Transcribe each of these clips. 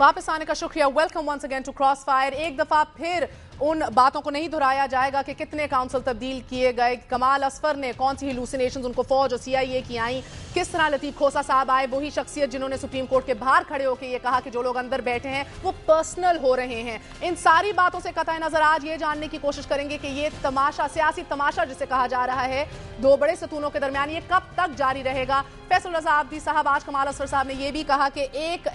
वापस आने का शुक्रिया। Welcome once again to crossfire. एक दफा फिर उन बातों को नहीं दोहराया जाएगा कि कितने काउंसिल तब्दील किए गए, कमाल असफर ने कौन सी हेलुसिनेशंस उनको फौज और सीआईए की आई, किस तरह लतीफ खोसा साहब आए, वही शख्सियत जिन्होंने सुप्रीम कोर्ट के बाहर खड़े होकर ये कहा कि जो लोग अंदर बैठे हैं वो पर्सनल हो रहे हैं। इन सारी बातों से कतई नजर आज ये जानने की कोशिश करेंगे कि ये तमाशा, सियासी तमाशा जिसे कहा जा रहा है दो बड़े सतूनों के दरमियान, ये कब तक जारी रहेगा। फैसल रजा आब्दी साहब, आज कमाल असफर साहब ने यह भी कहा कि एक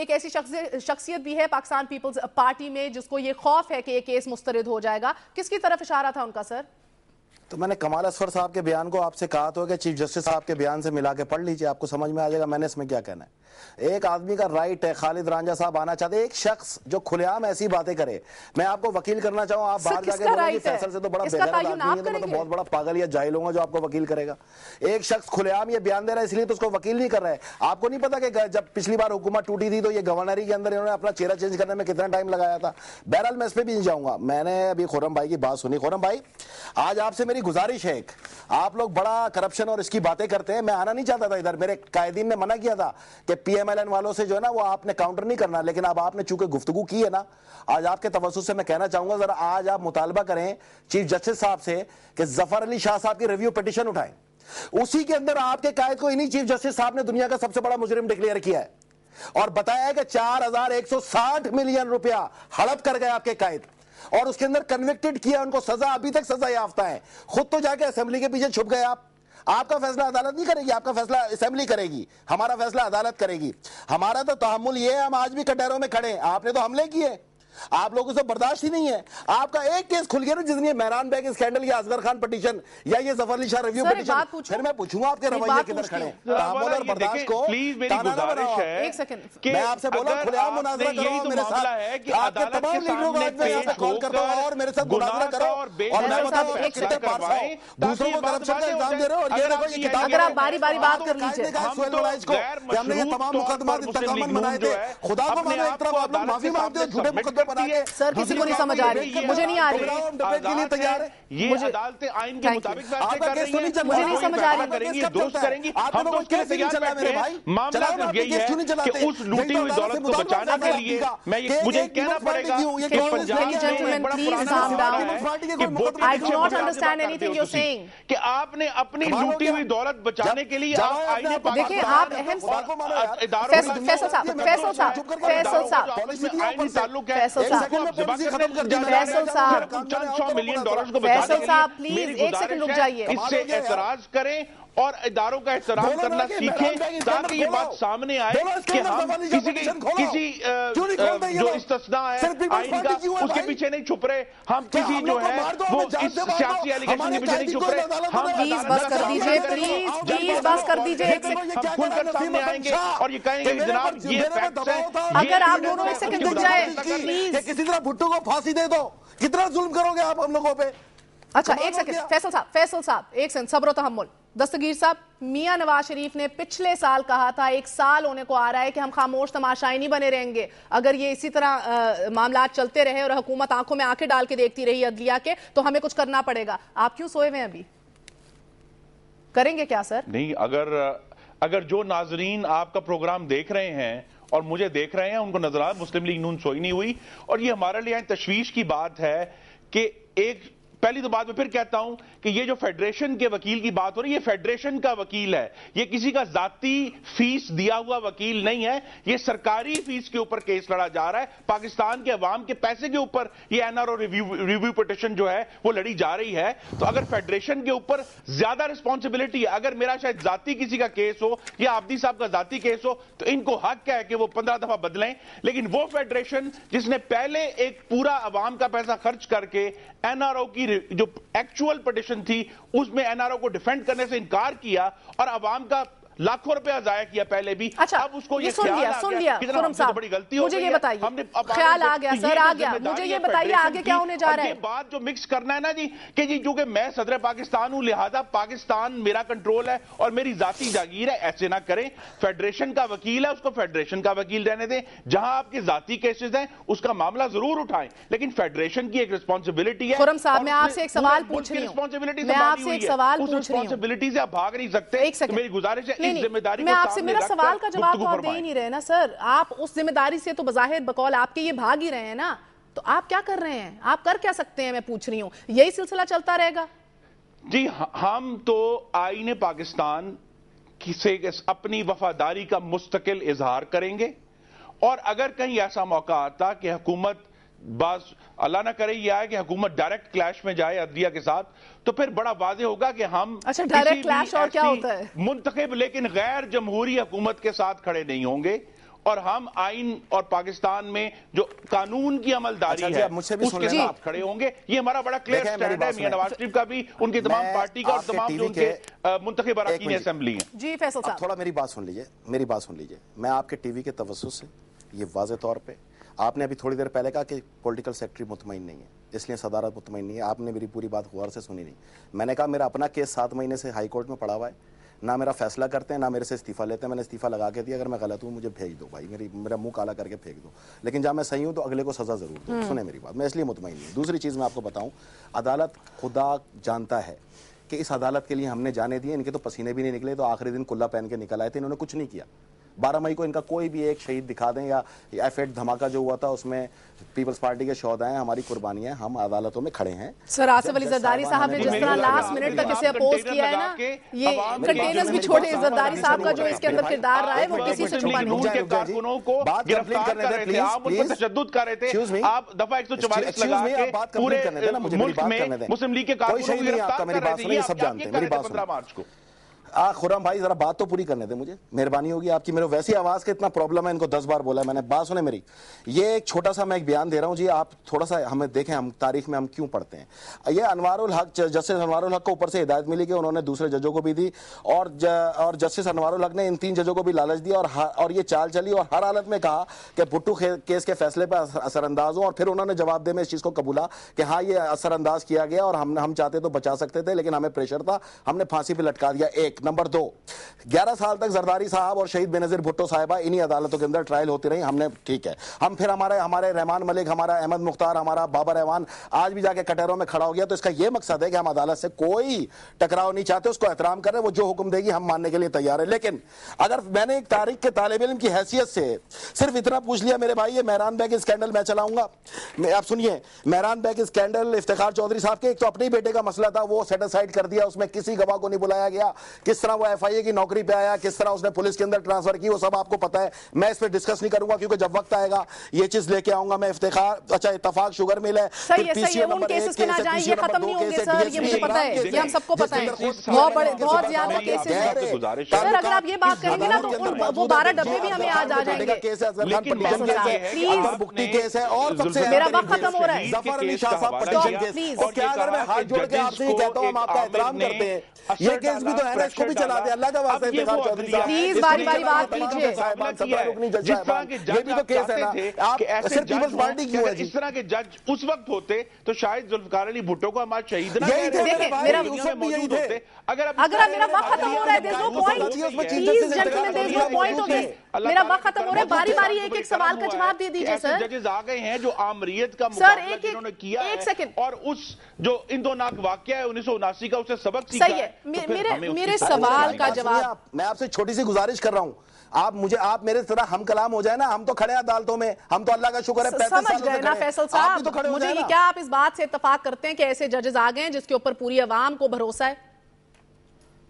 ऐसी शख्सियत भी है पाकिस्तान पीपल्स पार्टी में जिसको ये खौफ है कि ये केस मुस्तरद हो जाएगा। किसकी तरफ इशारा था उनका सर? तो मैंने कमाल असफर साहब के बयान को आपसे कहा तो कि चीफ जस्टिस साहब के बयान से मिला के पढ़ लीजिए, आपको समझ में आ जाएगा मैंने इसमें क्या कहना है। एक आदमी का राइट है, खालिद रांझा साहब आना चाहते, एक शख्स जो खुलेआम ऐसी बातें करे, मैं आपको वकील करना चाहूँ, आप बाहर जाके बोलेंगे फैसल से तो बड़ा बेगैरत आदमी है, तो मैं तो बहुत बड़ा पागल या जाहिल होगा जो आपको वकील करेगा। एक शख्स खुलेआम ये बयान दे रहा है इसलिए तो उसको वकील नहीं कर रहा है। आपको नहीं पता कि जब पिछली बार हुकूमत टूटी थी तो ये गवर्नरी के अंदर इन्होंने अपना चेहरा चेंज करने में कितना टाइम लगाया था। बहरहाल मैं इस पर भी नहीं जाऊंगा। मैंने अभी खुर्रम भाई की बात सुनी। खुर्रम भाई, आज आपसे मेरी गुजारिश है, आप लोग बड़ा करप्शन और इसकी बातें करते हैं, मैं आना नहीं चाहता था इधर, मेरे कायदीन ने मना किया था कि पीएमएलएन वालों से जो है ना वो आपने काउंटर नहीं करना, लेकिन अब आपने चूंकि गुफ्तगू की है ना, आज आपके तवज्जुह से मैं कहना चाहूंगा जरा आज आप मुतालबा करें चीफ जस्टिस साहब से कि जफर अली शाह साहब की रिव्यू पिटीशन उठाएं। उसी के अंदर आपके कायद को इन्हीं चीफ जस्टिस साहब ने दुनिया का सबसे बड़ा मुजरिम डिक्लेयर किया है और बताया है कि 4160 मिलियन रुपया हड़प कर गए आपके कायद और उसके अंदर कन्विक्टेड किया, उनको सजा अभी तक सजा याफ्ता है। खुद तो जाके असेंबली के पीछे छुप गए आप। आपका फैसला अदालत नहीं करेगी, आपका फैसला असेंबली करेगी, हमारा फैसला अदालत करेगी। हमारा तो तहम्मुल ये है, हम आज भी कटहरों में खड़े हैं, आपने तो हमले किए, आप लोगों से बर्दाश्त ही नहीं है। आपका एक केस खुल गया ना, जिसने मेहरान बैग स्कैंडल या असगर खान पिटीशन या ये जफर अली शाह रिव्यू पिटीशन, फिर मैं पूछूंगा आपके रवैये किधर खड़े। तहम्मुल और बर्दाश्त को ताना ना बनाओ। एक सेकंड, मैं आपसे बोला खुलेआम मुनाजरा करो मेरे साथ, आपके तमाम लीडरों को आज मैं यहाँ पे कॉल करता हूँ और मेरे साथ मुनाजरा करो और मैं बताऊँ कितने पार्स हो, दूसरों को करप्शन का इल्जाम दे रहे हो और ये देखो ये किताब, अगर आप बारी बारी बात कर लीजिए। हमने ये तमाम मुकदमा तकम्मल बनाए थे, खुदा को मानो एक तरफ आप लोग माफी मांगते हो झूठे मुकदमे बना के। सर किसी को नहीं समझ आ रही, मुझे नहीं आ रही, ये अदालतें आइन के मुताबिक फैसले कर रही हैं, मुझे नहीं समझ आ रही, करेंगी दुरुस्त करेंगी, हम तो उसके लिए तैयार बैठे हैं। मामला सिर्फ यही है कि उस लूटी हुई दौलत को बचाने के लिए मुझे कहना पड़ेगा कि पंजाब में बड़ा कि आपने अपनी लूटी हुई दौलत बचाने के लिए आप आईने देखिए, आप अहम फैसल साहब, फैसल साहब, फैसल साहब, फैसल साहब प्लीज एक सेकंड रुक जाइए। इससे एतराज करें और इदारों का एहतराम करना सीखें ताकि ये बात सामने आए कि हम किसी जो इस्तिस्ना है आइन का उसके पीछे नहीं छुप रहे, हम किसी जो है वो इस सियासी एलिगेशन के पीछे नहीं छुप रहे। हम प्लीज बस कर दीजिए, प्लीज बस कर दीजिए, हम खुलकर सामने आएंगे और ये कहेंगे जनाब ये फैक्ट्स हैं। अगर आप दोनों एक सेकंड रुक जाए प्लीज। किसी तरह भुट्टो को फांसी दे दो, कितना जुल्म करोगे आप हम लोगों पे। अच्छा एक सेकंड, फैसल साहब एक सेकंड सब्र तहम्मुल। दस्तगीर साहब, मियां नवाज शरीफ ने पिछले साल कहा था, एक साल होने को आ रहा है कि हम खामोश तमाशाई नहीं बने रहेंगे, अगर ये इसी तरह मामलात चलते रहे और हुकूमत आंखों में आंखें डाल के देखती रही अदलिया के तो हमें कुछ करना पड़ेगा। आप क्यों सोए हुए हैं अभी? करेंगे क्या सर? नहीं, अगर जो नाजरीन आपका प्रोग्राम देख रहे हैं और मुझे देख रहे हैं उनको नजर आ मुस्लिम लीग नून सोई नहीं हुई और ये हमारे लिए तशवीश की बात है कि एक पहली तो बात मैं फिर कहता हूं कि ये जो फेडरेशन के वकील की बात हो रही है, ये फेडरेशन का वकील है, ये किसी का जाती फीस दिया हुआ वकील नहीं है, ये सरकारी फीस के ऊपर केस लड़ा जा रहा है, पाकिस्तान के अवाम के पैसे के ऊपर ये एनआरओ रिव्यू पिटीशन जो है वो लड़ी जा रही है। तो अगर फेडरेशन के ऊपर ज्यादा रिस्पॉन्सिबिलिटी है, अगर मेरा शायद जाती किसी का केस हो या आब्दी साहब का जाती केस हो तो इनको हक है कि वो 15 दफा बदलें, लेकिन वो फेडरेशन जिसने पहले एक पूरा अवाम का पैसा खर्च करके एनआरओ की जो एक्चुअल पिटीशन थी उसमें एनआरओ को डिफेंड करने से इनकार किया और अवाम का लाखों रुपया जाया किया पहले भी। अच्छा, अब उसको ये सुन लिया खुर्रम साहब, बड़ी गलती मुझे ये बताइए, ख्याल आ गया सर, आ गया, मुझे ये बताइए आगे क्या होने जा रहा है। ये बात जो मिक्स करना है ना जी कि जी चूंकि मैं सदर पाकिस्तान हूं लिहाजा पाकिस्तान मेरा कंट्रोल है और मेरी जाती जागीर है, ऐसे ना करें। फेडरेशन का वकील है, उसको फेडरेशन का वकील रहने दें, जहां आपके जाती केसेस हैं उसका मामला जरूर उठाएं, लेकिन फेडरेशन की एक रिस्पॉन्सिबिलिटी है। खुर्रम साहब, मैं आपसे एक सवाल पूछ रही हूं, रिस्पॉन्सिबिलिटी मैं आपसे एक सवाल पूछ रही हूं, रिस्पॉन्सिबिलिटी से आप भाग नहीं सकते। एक सेकंड, मेरी गुजारिश है इस जिम्मेदारी मैं को आपसे, सामने मेरा रखकर सवाल का जवाब तो गुफ्तगू आप दे ही फरमाएं। नहीं रहे ना सर। आप उस जिम्मेदारी से तो बज़ाहिर बकौल आपके ये भाग ही रहे हैं ना, तो आप क्या कर रहे हैं? आप कर क्या सकते हैं? मैं पूछ रही हूँ, यही सिलसिला चलता रहेगा? जी, हम तो आईने पाकिस्तान से अपनी वफादारी का मुस्तकिल इजहार करेंगे, और अगर कहीं ऐसा मौका आता कि हुकूमत, बास अल्लाह ना करे ये आए कि हुकूमत डायरेक्ट क्लैश में जाए अदलिया के साथ, तो फिर बड़ा वाज़ेह होगा कि हम अच्छा, डायरेक्ट क्लैश और क्या होता है? मुंतखब लेकिन गैर जमहूरी हुकूमत के साथ खड़े नहीं होंगे, और हम आइन और पाकिस्तान में जो कानून की अमलदारी अच्छा जी, है अब मुझसे भी सुन उसके लेना साथ खड़े होंगे। ये हमारा बड़ा क्लियर देखें, मेरी स्टैंड है, बात मियां सुनें। नवाज शरीफ का भी, उनकी तमाम मैं पार्टी का, और आपके तमाम जो टीवी उनके मुंतखब अरकान मिनट। असेंबली हैं। जी फैसल अब साहब, थोड़ा मेरी बात सुन लीजिए, मेरी बात सुन लीजिए। मैं आपके टीवी के तवज्जुह से ये वाज़े तौर पे, आपने अभी थोड़ी देर पहले कहा कि पॉलिटिकल सेक्रेटरी मुतमईन नहीं है, इसलिए सदारत मुतमईन नहीं है। आपने मेरी पूरी बात गौर से सुनी नहीं। मैंने कहा मेरा अपना केस 7 महीने से हाई कोर्ट में पड़ा हुआ है, ना मेरा फैसला करते हैं, ना मेरे से इस्तीफा लेते हैं। मैंने इस्तीफा लगा के दिया, अगर मैं गलत हूँ मुझे भेज दो भाई, मेरा मुंह काला करके फेंक दो, लेकिन जब मैं सही हूँ तो अगले को सज़ा ज़रूर दो। सुने मेरी बात, मैं इसलिए मुतमईन नहीं। दूसरी चीज़ मैं आपको बताऊँ, अदालत खुदा जानता है कि इस अदालत के लिए हमने जाने दिए, इनके तो पसीने भी नहीं निकले, तो आखिरी दिन कुल्ला पहन के निकल आए थे, इन्होंने कुछ नहीं किया। 12 मई को इनका कोई भी एक शहीद दिखा दें, या F8 धमाका जो हुआ था उसमें पीपल्स पार्टी के शोहदा हैं, हमारी कुर्बानियां, हम अदालतों में खड़े हैं। सर आसिफ अली जरदारी साहब ने जिस तरह लास्ट मिनट तक इसे अपोज किया है ना, ये कंटेनर्स भी छोटे, जरदारी साहब का जो इसके अंदर किरदार रहा है वो किसी से छुपा नहीं। के कारकुनों को गिरफ्तार कर रहे थे, आप उन पर तशद्दुद कर रहे थे, आप दफा 144 लगा के पूरे मुल्क में मुस्लिम लीग के कारकुनों को गिरफ्तार कर रहे थे। ये आप क्या कर रहे थे 15 मार्च को? खुर्रम भाई जरा बात तो पूरी करने दे मुझे, मेहरबानी होगी आपकी। मेरे वैसी आवाज का इतना प्रॉब्लम है, इनको 10 बार बोला है मैंने, बात सुने मेरी। ये एक छोटा सा मैं एक बयान दे रहा हूं जी, आप थोड़ा सा हमें देखें, हम तारीख में हम क्यों पढ़ते हैं। ये अनवारुल हक, जस्टिस अनवारुल हक को ऊपर से हिदायत मिली कि उन्होंने दूसरे जजों को भी दी, और जस्टिस अनवारुल हक ने इन 3 जजों को भी लालच दिया, और ये चाल चली, और हर हालत में कहा कि भुट्टो केस के फैसले पर असरअंदाज हो, और फिर उन्होंने जवाब दे में इस चीज को कबूला कि हाँ ये असरअंदाज किया गया, और हम चाहते तो बचा सकते थे, लेकिन हमें प्रेशर था, हमने फांसी पे लटका दिया। एक नंबर 2, 11 साल तक जरदारी साहब और शहीद बेनजीर भुट्टो साहिबा इन्हीं अदालतों के अंदर ट्रायल होती रही, हमने ठीक है। हम फिर हमारे रहमान मलिक, हमारा अहमद मुख्तार, हमारा बाबर रहमान आज भी जाके कटहरों में खड़ा हो गया। तो इसका यह मकसद है कि हम अदालत से कोई टकराव नहीं चाहते, उसको एहतराम करें, वो जो हुक्म देगी हम मानने के लिए तैयार है। लेकिन अगर मैंने एक तारीख के तालिब इल्म की हैसियत से सिर्फ इतना पूछ लिया, मेरे भाई ये मेहरान बैग स्कैंडल मैं चलाऊंगा, आप सुनिए, मेहरान बैग स्कैंडल, इफ्तिखार चौधरी साहब के एक तो अपने ही बेटे का मसला था, वो सेट असाइड कर दिया, उसमें किसी गवाह को नहीं बुलाया गया, किस तरह वो FIA की नौकरी पे आया, किस तरह उसने पुलिस के अंदर ट्रांसफर की, वो सब आपको पता है। मैं इस पे डिस्कस नहीं करूंगा, क्योंकि जब वक्त आएगा ये चीज लेके आऊंगा मैं। इफ्तिखार, अच्छा इत्तफाक शुगर मिल है, सही है, उन केसेस पे ना जाएं, ये खत्म नहीं होंगे सर, ये मुझे पता है, ये हम सबको पता है, बहुत ज्यादा केसेस हैं सर। अगर आप ये बात करेंगे ना तो वो 12 डब्बे भी हमें आज आ जाएंगे। केस है, और सबसे मेरा वक्त खत्म हो रहा है, जफर अली शाह साहब पटिशन केस, और क्या अगर मैं हाथ जोड़ के आपसे कहता हूं हम आपका एहतराम करते हैं, ये केस भी तो है ना, इसको भी चला दे, अल्लाह का वास्ते। प्लीज बारी बारी बात कीजिए। ये भी तो केस है ना, आप सिर्फ पीपल्स पार्टी क्यों है? इस तरह के जज उस वक्त होते तो शायद जुल्फिकार अली भुट्टो को हम आज शहीद ना यही थे मेरे भाई, मेरा उस वक्त भी यही थे। अगर मेरा वक्त खत्म हो रहा है, there's no point, please gentlemen, there's no point of this। मेरा वक्त खत्म हो रहा है, बारी बारी एक एक सवाल का जवाब दे दीजिए सर। जजेस आ गए हैं जो आमरीयत का मुकाबला जिन्होंने किया एक सेकंड, और उस जो इंदोनाक वाकया है 1979 का, उससे सबक सीखा सही है। मेरे सवाल का जवाब, मैं आपसे छोटी सी गुजारिश कर रहा हूं, आप मेरे तरह हम कलाम हो जाए ना, हम तो खड़े हैं अदालतों में, हम तो अल्लाह का शुक्र है 35 समझ गए ना फैसल साहब। मुझे ये क्या आप इस बात से इत्तेफाक करते हैं कि ऐसे जजेस आ गए हैं जिसके ऊपर पूरी अवाम को भरोसा है?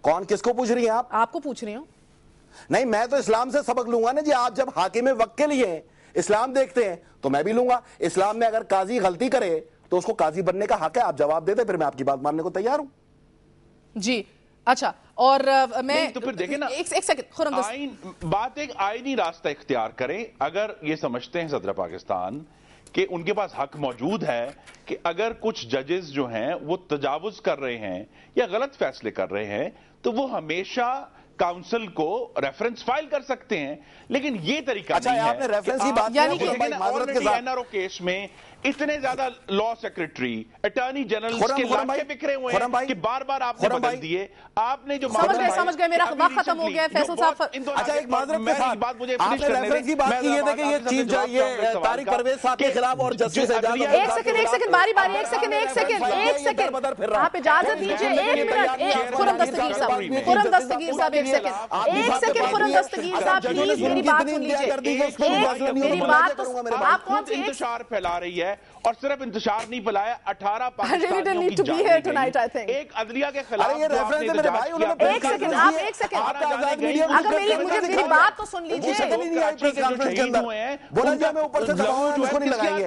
कौन, किसको पूछ रही हैं आप? आपको पूछ रही हूं। नहीं, मैं तो इस्लाम से सबक लूंगा ना जी। आप जब हाकिम वक्त के लिए इस्लाम देखते हैं तो मैं भी लूंगा। इस्लाम में अगर काजी गलती करे तो उसको काजी बनने का हक है, आप जवाब देते, फिर मैं आपकी बात मानने को तैयार हूं जी। अच्छा, और मैं तो फिर देखें ना, एक सेकंड, बात एक आईनी रास्ता इख्तियार करें। अगर ये समझते हैं सदर पाकिस्तान कि उनके पास हक मौजूद है कि अगर कुछ जजेस जो हैं वो तजावुज कर रहे हैं या गलत फैसले कर रहे हैं, तो वो हमेशा काउंसिल को रेफरेंस फाइल कर सकते हैं, लेकिन ये तरीका अच्छा, नहीं है। आपने रेफरेंस की बात यानी कि NRO केस में इतने ज्यादा लॉ सेक्रेटरी, अटॉर्नी जनरल के लाके बिखरे हुए हैं कि बार बार आपने बदल दिए। आपने जो समझ गए मेरा वक्त खत्म हो गया फैसल साहब। अच्छा, एक माजरत के साथ आपने रेफरेंस की बात की, ये चीफ ये तारिक परवेज साहब के खिलाफ और जस्टिस एजाज, एक सेकंड बारी बारी, एक सेकंड आप इजाजत दीजिए, 1 मिनट। खुरम दस्तगीर साहब, एक सेकंड खुरम दस्तगीर साहब प्लीज मेरी बात सुन लीजिए। मेरी बात तो आप कौन सी इंतशार फैला रही है और सिर्फ इंतशार नहीं फैलाया, 18 पाकिस्तानियों की जान गई। एक अदलिया के खिलाफ एक सेकंड अगर मेरी बात तो सुन लीजिए।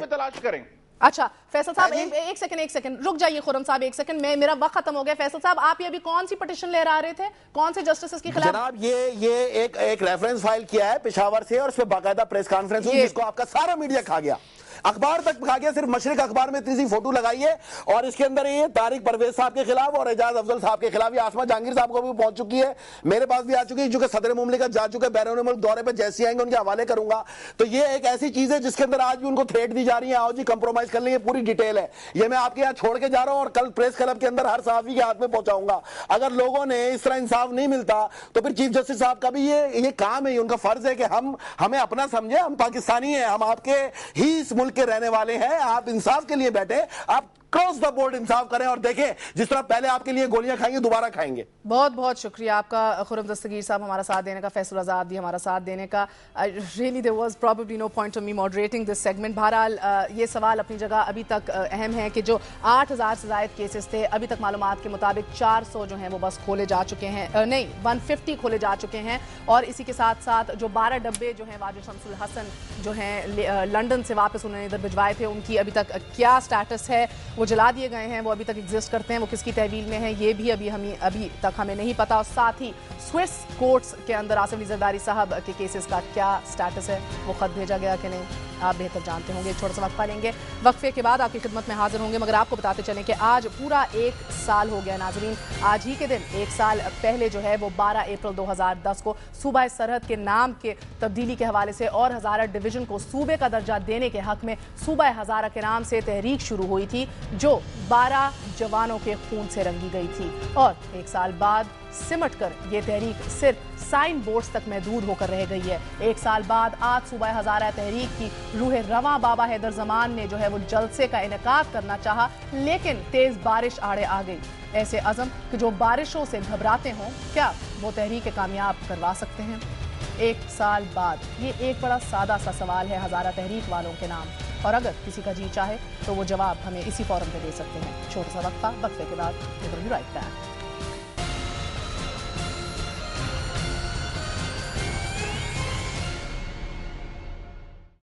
तलाश करें। अच्छा फैसल साहब एक सेकंड रुक जाइए। खुरम साहब एक सेकंड, मेरा वक्त खत्म हो गया। फैसल साहब आप ये अभी कौन सी पिटीशन लहरा रहे थे, कौन से जस्टिस के खिलाफ? जनाब ये एक रेफरेंस फाइल किया है पेशावर से और उसमें बाकायदा प्रेस कॉन्फ्रेंस हुई जिसको आपका सारा मीडिया खा गया, अखबार तक खा गया। सिर्फ मशरिक अखबार में इतनी सी फोटो लगाई है और इसके अंदर ये तारिक परवेज साहब के खिलाफ और एजाज अफजल साहब के खिलाफ, ये आसमा जहांगीर साहब को भी पहुंच चुकी है, मेरे पास भी आ चुकी है, जो कि सदर मुमलिकत जा चुके, बैरून मुल्क दौरे पे जैसे आएंगे उनके हवाले करूंगा। तो ये एक ऐसी चीज है जिसके अंदर आज भी उनको थ्रेट दी जा रही है, आओ जी कंप्रोमाइज कर लेंगे, पूरी डिटेल है। ये मैं आपके यहाँ छोड़ के जा रहा हूँ और कल प्रेस क्लब के अंदर हर सहाफी के हाथ में पहुंचाऊंगा। अगर लोगों ने इस तरह इंसाफ नहीं मिलता तो फिर चीफ जस्टिस साहब का भी ये काम है, उनका फर्ज है कि हमें अपना समझे, हम पाकिस्तानी हैं, हम आपके ही इस मुल्क के रहने वाले हैं, आप इंसाफ के लिए बैठे, आप क्रॉस द बोर्ड इंसाफ करें और देखें जिस तरह पहले आपके लिए गोलियां खाएंगे दोबारा खाएंगे। बहुत बहुत शुक्रिया आपका खुरम दस्तगीर साहब हमारा साथ देने का, फैसल आजाद भी हमारा साथ देने का। Really there was probably no point of me moderating this segment. बहरहाल ये सवाल अपनी जगह अभी तक अहम है कि जो 8000 से ज़ायद केसेस थे, अभी तक मालूमात के मुताबिक 400 जो हैं वो बस खोले जा चुके हैं, नहीं 150 खोले जा चुके हैं। और इसी के साथ साथ जो 12 डब्बे जो हैं वाजिद शमसुल हसन जो हैं लंदन से वापस उन्होंने इधर भिजवाए थे, उनकी अभी तक क्या स्टेटस है, वो जला दिए गए हैं, वो अभी तक एग्जिस्ट करते हैं, वो किसकी तहवील में है ये भी अभी तक हमें नहीं पता। और साथ ही स्विस कोर्ट्स के अंदर आसिफ अली जरदारी साहब के केसेस का क्या स्टेटस है, वो खत भेजा गया कि नहीं, आप बेहतर जानते होंगे। छोटा सा वक्फा लेंगे, वक्फे के बाद आपकी खिदमत में हाजिर होंगे। मगर आपको बताते चलें कि आज पूरा 1 साल हो गया नाजरीन। आज ही के दिन 1 साल पहले जो है वो 12 अप्रैल 2010 को सूबा सरहद के नाम के तब्दीली के हवाले से और हज़ारा डिवीज़न को सूबे का दर्जा देने के हक में सूबा हज़ारा के नाम से तहरीक शुरू हुई थी, जो 12 जवानों के खून से रंगी गई थी। और 1 साल बाद सिमट कर ये तहरीक सिर्फ साइन बोर्ड्स तक महदूद होकर रह गई है। 1 साल बाद आज सूबा हज़ारा तहरीक की रूह रवां बाबा हैदर जमान ने जो है वो जलसे का इनेकाद करना चाहा, लेकिन तेज बारिश आड़े आ गई। ऐसे अज़म कि जो बारिशों से घबराते हों, क्या वो तहरीक कामयाब करवा सकते हैं? 1 साल बाद ये एक बड़ा सादा सा सवाल है हज़ारा तहरीक वालों के नाम, और अगर किसी का जी चाहे तो वो जवाब हमें इसी फोरम पे दे सकते हैं। छोटा सा वक्फे के बाद राइट बैक।